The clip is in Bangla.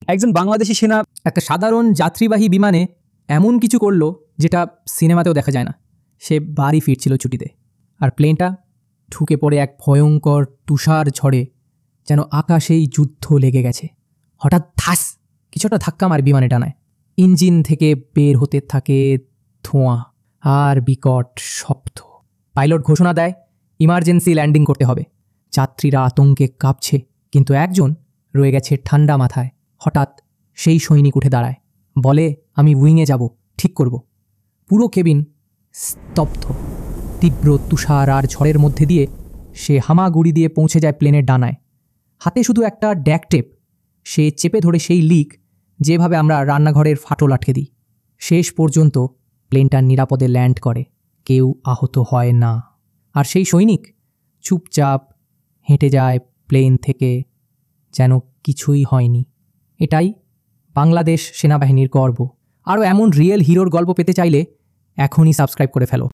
একজন বাংলাদেশি সেনা একটা সাধারণ যাত্রীবাহী বিমানে এমন কিছু করলো যেটা সিনেমাতেও দেখা যায় না। সে বাড়ি ফিরছিল ছুটিতে, আর প্লেনটা ঢুকে পড়ে এক ভয়ঙ্কর তুষার ঝড়ে, যেন আকাশেই যুদ্ধ লেগে গেছে। হঠাৎ ধাস কিছুটা ধাক্কা মারে বিমানে ডানায়। ইঞ্জিন থেকে বের হতে থাকে ধোঁয়া আর বিকট শব্দ। পাইলট ঘোষণা দেয় ইমার্জেন্সি ল্যান্ডিং করতে হবে। যাত্রীরা আতঙ্কে কাঁপছে, কিন্তু একজন রয়ে গেছে ঠান্ডা মাথায়। হঠাৎ সেই সৈনিক উঠে দাঁড়ায়, বলে, আমি উইংয়ে যাব, ঠিক করব। পুরো কেবিন স্তব্ধ। তীব্র তুষার আর ঝড়ের মধ্যে দিয়ে সে হামাগুড়ি দিয়ে পৌঁছে যায় প্লেনের ডানায়। হাতে শুধু একটা ড্যাক টেপ। সে চেপে ধরে সেই লিক, যেভাবে আমরা রান্নাঘরের ফাটল আটকে দিই। শেষ পর্যন্ত প্লেনটা নিরাপদে ল্যান্ড করে, কেউ আহত হয় না। আর সেই সৈনিক চুপচাপ হেঁটে যায় প্লেন থেকে, যেন কিছুই হয়নি। এটাই বাংলাদেশ সেনাবাহিনীর গর্ব। আরও এমন রিয়েল হিরোর গল্প পেতে চাইলে এখনই সাবস্ক্রাইব করে ফেলো।